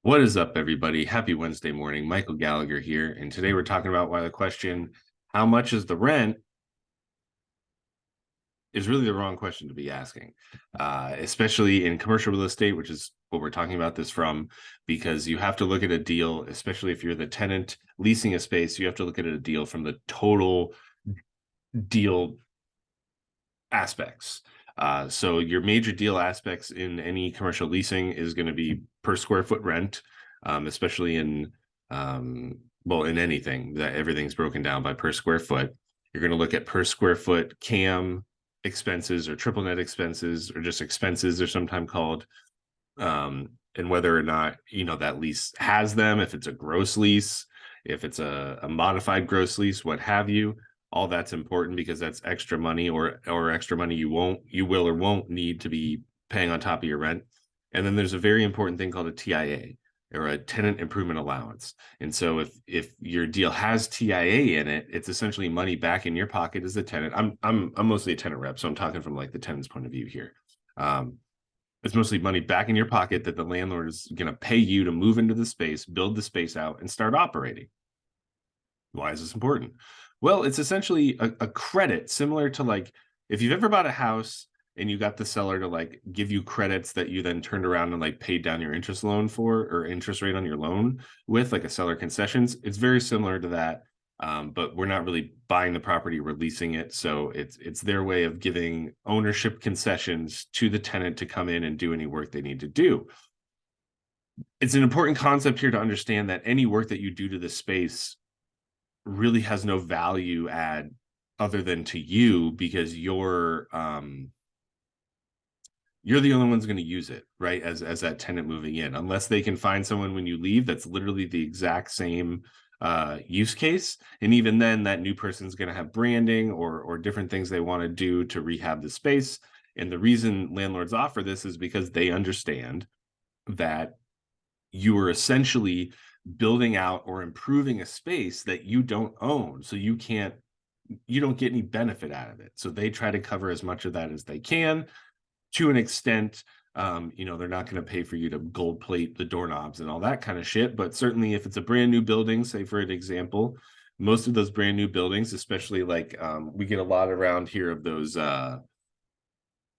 What is up, everybody? Happy Wednesday morning. Michael Gallagher here. And today we're talking about why the question, how much is the rent, is really the wrong question to be asking, especially in commercial real estate, which is what we're talking about this from, because you have to look at a deal, especially if you're the tenant leasing a space, you have to look at a deal from the total deal aspects. So your major deal aspects in any commercial leasing is going to be per square foot rent, especially in in anything that everything's broken down by per square foot. You're going to look at per square foot CAM expenses or triple net expenses or just expenses they're sometimes called, and whether or not that lease has them, if it's a gross lease, if it's a modified gross lease, what have you. All that's important because that's extra money or extra money you will or won't need to be paying on top of your rent. And then there's a very important thing called a TIA, or a tenant improvement allowance. And so if your deal has TIA in it, it's essentially money back in your pocket as a tenant. I'm mostly a tenant rep, so I'm talking from like the tenant's point of view here. It's mostly money back in your pocket that the landlord is going to pay you to move into the space, build the space out, and start operating. Why is this important? Well, it's essentially a credit similar to, like, if you've ever bought a house and you got the seller to like give you credits that you then turned around and like paid down your interest loan for, or interest rate on your loan with, like a seller concessions. It's very similar to that. But we're not really buying the property, we're leasing it. So it's their way of giving ownership concessions to the tenant to come in and do any work they need to do. It's an important concept here to understand that any work that you do to the space really has no value add other than to you, because you're the only one's going to use it, right? As that tenant moving in, unless they can find someone when you leave that's literally the exact same use case. And even then, that new person's going to have branding or different things they want to do to rehab the space. And the reason landlords offer this is because they understand that you are essentially building out or improving a space that you don't own. So you don't get any benefit out of it. So they try to cover as much of that as they can to an extent. They're not going to pay for you to gold plate the doorknobs and all that kind of shit. But certainly if it's a brand new building, say for an example, most of those brand new buildings, especially like we get a lot around here of those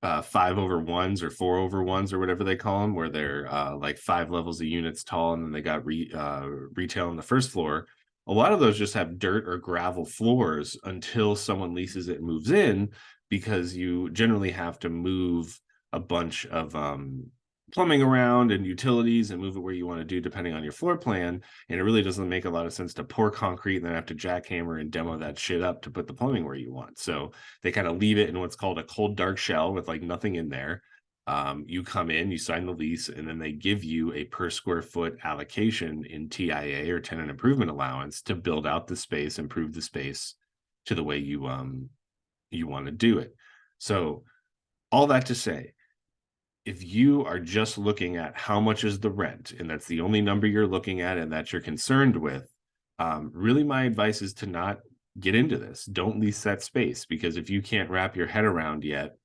5/1s or 4/1s or whatever they call them, where they're like 5 levels of units tall, and then they got retail on the first floor. A lot of those just have dirt or gravel floors until someone leases it and moves in, because you generally have to move a bunch of plumbing around and utilities and move it where you want to do depending on your floor plan. And it really doesn't make a lot of sense to pour concrete and then have to jackhammer and demo that shit up to put the plumbing where you want. So they kind of leave it in what's called a cold dark shell with like nothing in there. You come in, you sign the lease, and then they give you a per square foot allocation in TIA, or tenant improvement allowance, to build out the space, improve the space to the way you want to do it. So all that to say, if you are just looking at how much is the rent, and that's the only number you're looking at and that you're concerned with, really my advice is to not get into this. Don't lease that space, because if you can't wrap your head around yet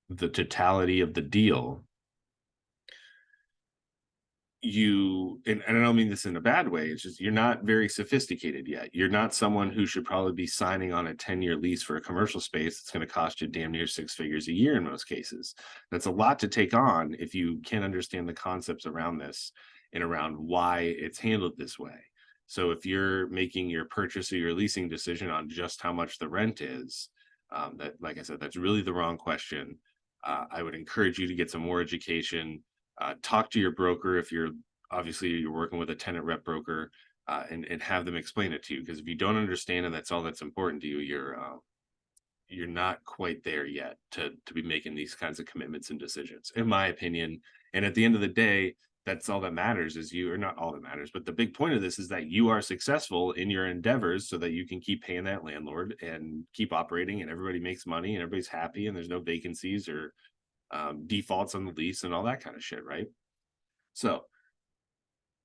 the totality of the deal, and I don't mean this in a bad way, it's just you're not very sophisticated yet. You're not someone who should probably be signing on a 10-year lease for a commercial space that's going to cost you damn near 6 figures a year in most cases. That's a lot to take on if you can't understand the concepts around this and around why it's handled this way. So if you're making your purchase or your leasing decision on just how much the rent is, that, like I said, that's really the wrong question. I would encourage you to get some more education. Talk to your broker if you're working with a tenant rep broker, and have them explain it to you. Because if you don't understand and that's all that's important to you, you're not quite there yet to be making these kinds of commitments and decisions, in my opinion. And at the end of the day, that's all that matters, is you, or not all that matters, but the big point of this is that you are successful in your endeavors so that you can keep paying that landlord and keep operating, and everybody makes money and everybody's happy and there's no vacancies or defaults on the lease and all that kind of shit, right? So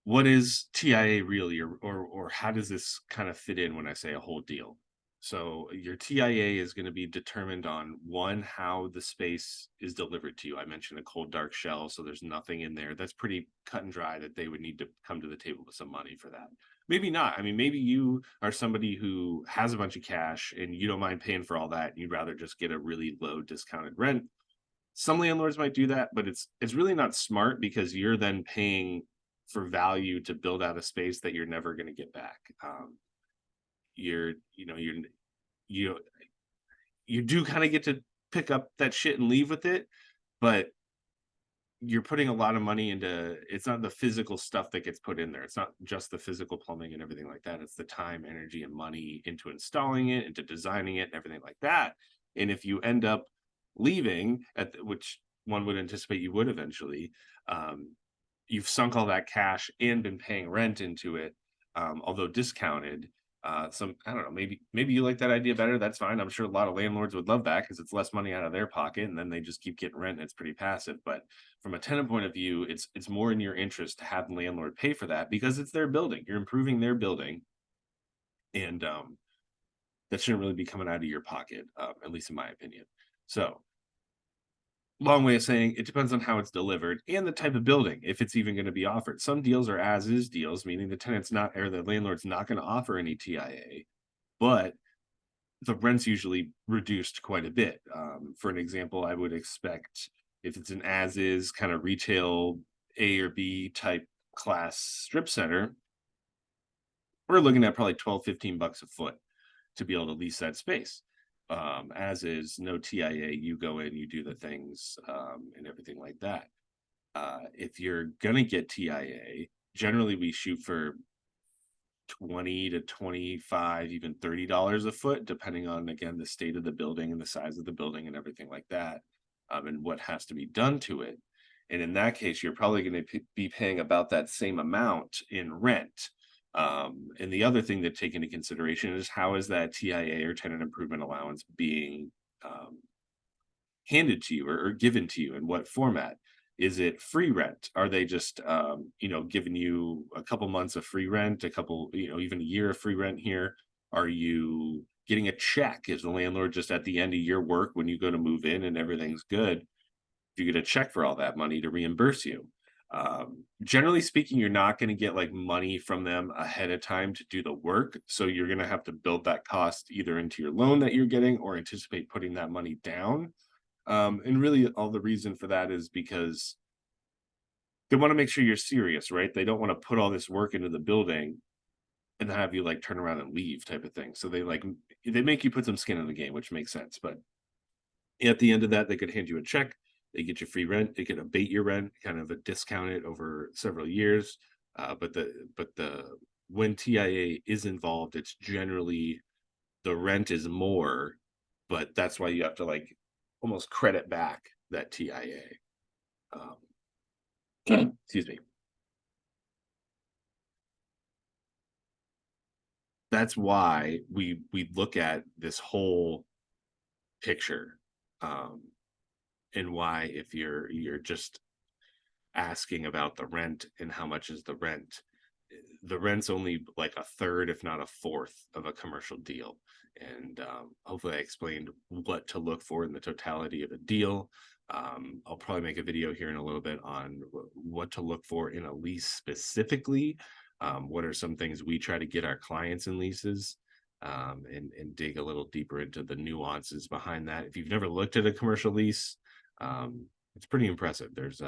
what is TIA really, or how does this kind of fit in when I say a whole deal? So your TIA is going to be determined on one, how the space is delivered to you. I mentioned a cold, dark shell, so there's nothing in there. That's pretty cut and dry that they would need to come to the table with some money for that. Maybe not. I mean, maybe you are somebody who has a bunch of cash and you don't mind paying for all that. And you'd rather just get a really low discounted rent. Some landlords might do that, but it's really not smart because you're then paying for value to build out a space that you're never going to get back. You're you know you you do kind of get to pick up that shit and leave with it, but you're putting a lot of money into, it's not the physical stuff that gets put in there. It's not just the physical plumbing and everything like that. It's the time, energy, and money into installing it, into designing it, and everything like that. And if you end up leaving which one would anticipate you would eventually, you've sunk all that cash and been paying rent into it, although discounted. Some, I don't know, maybe you like that idea better. That's fine. I'm sure a lot of landlords would love that because it's less money out of their pocket, and then they just keep getting rent and it's pretty passive. But from a tenant point of view, it's more in your interest to have the landlord pay for that because it's their building. You're improving their building, and that shouldn't really be coming out of your pocket, at least in my opinion. So long way of saying it depends on how it's delivered and the type of building, if it's even going to be offered. Some deals are as is deals, meaning the tenant's not, or the landlord's not going to offer any TIA, but the rent's usually reduced quite a bit. For an example, I would expect if it's an as is kind of retail A or B type class strip center, we're looking at probably 12, $15 a foot to be able to lease that space. As is, no TIA, you go in, you do the things, and everything like that. If you're gonna get TIA, generally we shoot for 20 to 25, even $30 a foot, depending on, again, the state of the building and the size of the building and everything like that, and what has to be done to it. And in that case, you're probably going to be paying about that same amount in rent. And the other thing to take into consideration is how is that TIA or tenant improvement allowance being handed to you or given to you, in what format? Is it free rent? Are they just giving you a couple months of free rent, a couple, even a year of free rent here? Are you getting a check? Is the landlord just at the end of your work when you go to move in and everything's good, you get a check for all that money to reimburse you? Generally speaking, you're not going to get like money from them ahead of time to do the work, so you're going to have to build that cost either into your loan that you're getting or anticipate putting that money down. And really all the reason for that is because they want to make sure you're serious, right? They don't want to put all this work into the building and have you like turn around and leave type of thing. So they make you put some skin in the game, which makes sense. But at the end of that, they could hand you a check, they get you free rent, they could abate your rent, kind of a discount it over several years. But when TIA is involved, it's generally the rent is more, but that's why you have to like almost credit back that TIA. Excuse me. That's why we look at this whole picture, and why if you're just asking about the rent and how much is the rent's only like a third, if not a fourth, of a commercial deal. And hopefully I explained what to look for in the totality of a deal. I'll probably make a video here in a little bit on what to look for in a lease specifically. What are some things we try to get our clients in leases, and dig a little deeper into the nuances behind that. If you've never looked at a commercial lease, it's pretty impressive. There's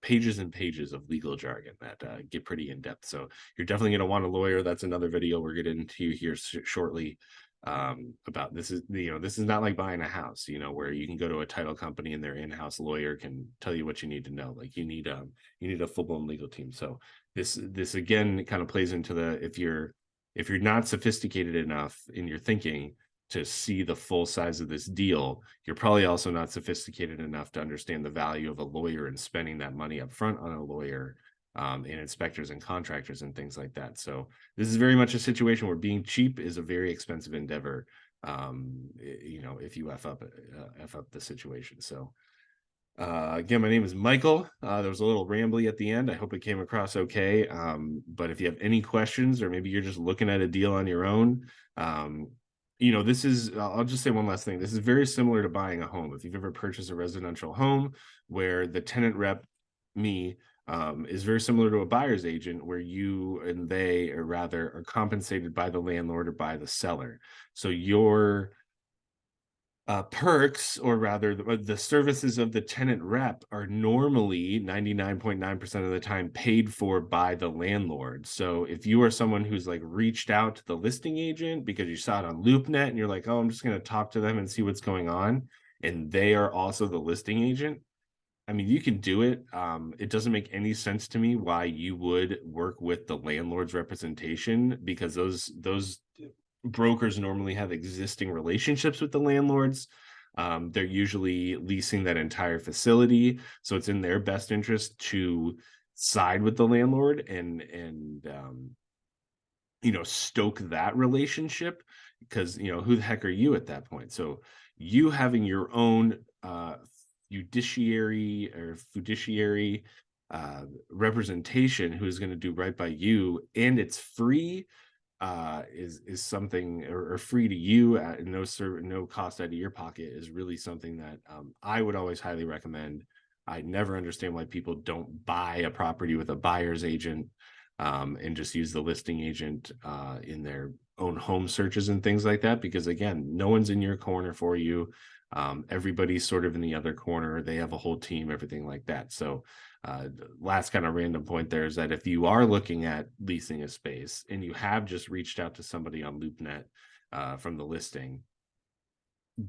pages and pages of legal jargon that get pretty in depth. So you're definitely going to want a lawyer. That's another video we're getting into here shortly, about this. This is not like buying a house, where you can go to a title company and their in-house lawyer can tell you what you need to know. Like you need a full-blown legal team. So this again kind of plays into the, if you're not sophisticated enough in your thinking to see the full size of this deal, you're probably also not sophisticated enough to understand the value of a lawyer and spending that money up front on a lawyer, and inspectors and contractors and things like that. So this is very much a situation where being cheap is a very expensive endeavor, if you f up the situation. So again, my name is Michael. There was a little rambly at the end. I hope it came across okay. But if you have any questions, or maybe you're just looking at a deal on your own, um, this is, I'll just say one last thing. This is very similar to buying a home. If you've ever purchased a residential home where the tenant rep, me, is very similar to a buyer's agent where you and they, or rather, are compensated by the landlord or by the seller. So your perks, or rather the services of the tenant rep, are normally 99.9% of the time paid for by the landlord. So if you are someone who's like reached out to the listing agent because you saw it on LoopNet and you're like, oh, I'm just going to talk to them and see what's going on, and they are also the listing agent, I mean, you can do it. It doesn't make any sense to me why you would work with the landlord's representation, because those brokers normally have existing relationships with the landlords. They're usually leasing that entire facility, so it's in their best interest to side with the landlord and stoke that relationship, because who the heck are you at that point? So you having your own fiduciary representation who's going to do right by you, and it's free, is something, or free to you at no cost out of your pocket, is really something that I would always highly recommend. I never understand why people don't buy a property with a buyer's agent, and just use the listing agent in their own home searches and things like that, because again, no one's in your corner for you. Everybody's sort of in the other corner. They have a whole team, everything like that. So last kind of random point there is that if you are looking at leasing a space and you have just reached out to somebody on LoopNet from the listing,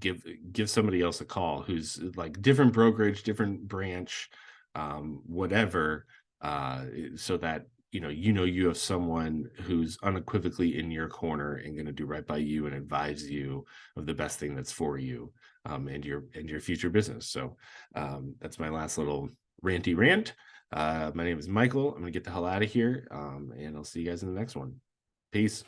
give somebody else a call who's like different brokerage, different branch, whatever, so that you have someone who's unequivocally in your corner and going to do right by you and advise you of the best thing that's for you, and your future business. So that's my last little ranty rant. My name is Michael. I'm gonna get the hell out of here, and I'll see you guys in the next one. Peace.